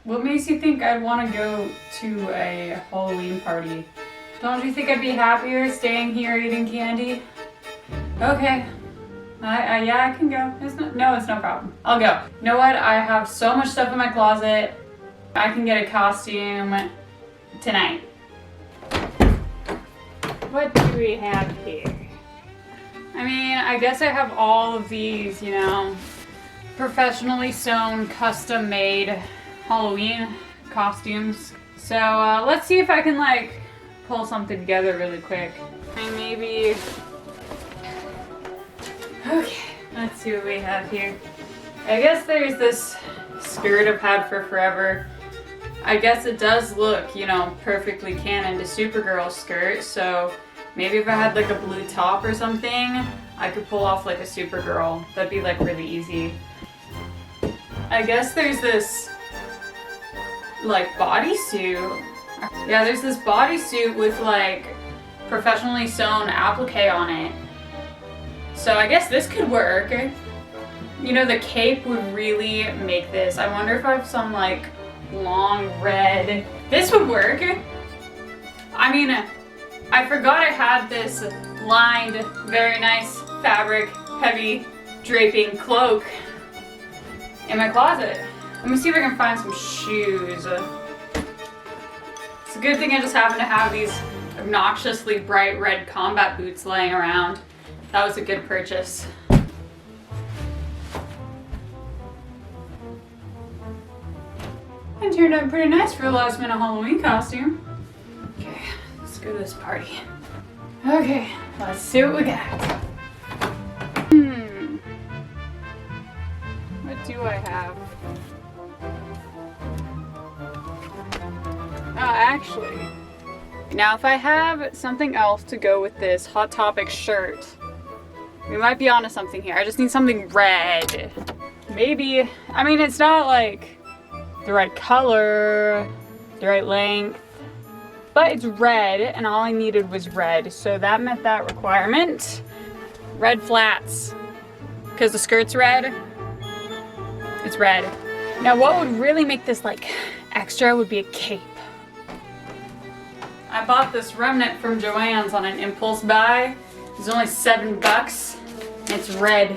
What makes you think I'd want to go to a Halloween party? Don't you think I'd be happier staying here eating candy? Okay. Yeah, I can go. It's no problem. I'll go. You know what? I have so much stuff in my closet. I can get a costume tonight. What do we have here? I mean, I guess I have all of these, you know, professionally sewn, custom made Halloween costumes. So let's see if I can like pull something together really quick. I mean, maybe. Okay, let's see what we have here. I guess there's this skirt I've had for forever. I guess it does look, you know, perfectly canon to Supergirl skirt, so maybe if I had like a blue top or something, I could pull off like a Supergirl. That'd be like really easy. I guess there's this like bodysuit. Yeah, there's this bodysuit with like professionally sewn applique on it. So I guess this could work. You know, the cape would really make this. I wonder if I have some like long red. This would work. I mean, I forgot I had this lined, very nice fabric, heavy draping cloak in my closet. Let me see if I can find some shoes. It's a good thing I just happen to have these obnoxiously bright red combat boots laying around. That was a good purchase. And turned out pretty nice for a last minute Halloween costume. Okay, let's go to this party. Okay, let's see what we got. What do I have? Oh, actually. Now if I have something else to go with this Hot Topic shirt, we might be onto something here. I just need something red. Maybe, I mean, it's not like the right color, the right length, but it's red and all I needed was red. So that met that requirement. Red flats, because the skirt's red. It's red. Now what would really make this like extra would be a cape. I bought this remnant from Joann's on an impulse buy. It was only $7. It's red.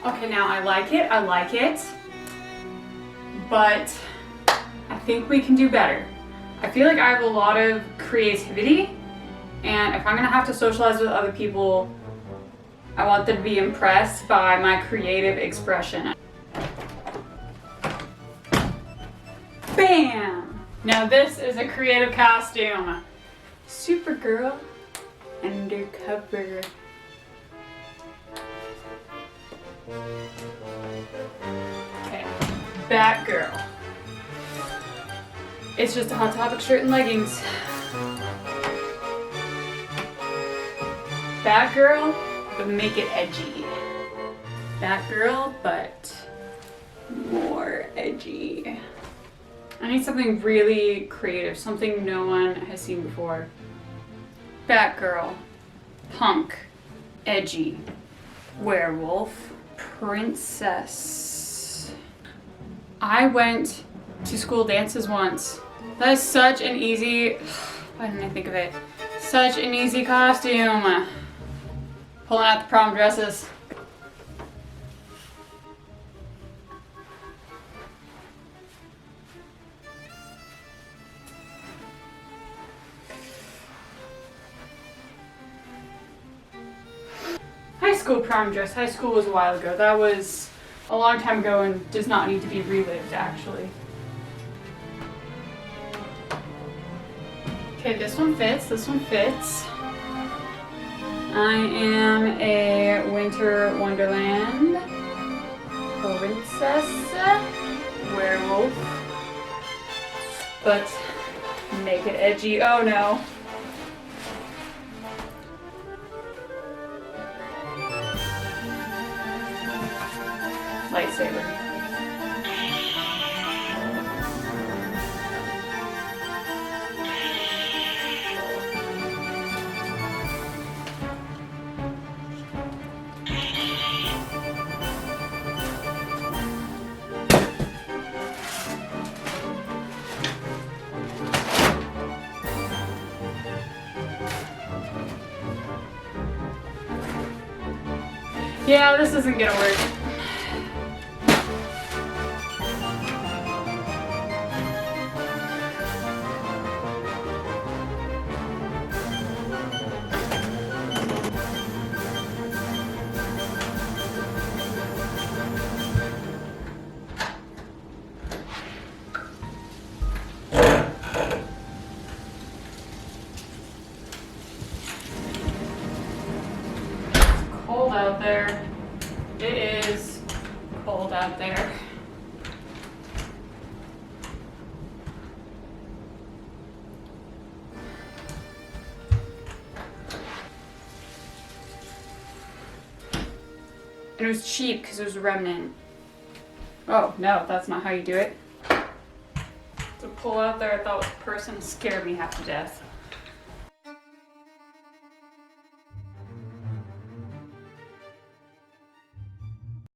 Okay, now I like it, but I think we can do better. I feel like I have a lot of creativity, and if I'm gonna have to socialize with other people, I want them to be impressed by my creative expression. Bam! Now this is a creative costume. Supergirl undercover. Okay, Batgirl. It's just a Hot Topic shirt and leggings. Batgirl, but make it edgy. Batgirl, but more edgy. I need something really creative, something no one has seen before. Batgirl, punk, edgy, werewolf, princess. I went to school dances once. That is such an easy, why didn't I think of it? Such an easy costume. Pulling out the prom dresses. High school prom dress. High school was a while ago. That was a long time ago and does not need to be relived, actually. Okay, this one fits. This one fits. I am a Winter Wonderland princess, werewolf, but make it edgy. Oh no. Lightsaber. Yeah, this isn't gonna work. Cold out there. It is cold out there. And it was cheap because it was remnant. Oh no, that's not how you do it. To pull out there, I thought was a person, scared me half to death.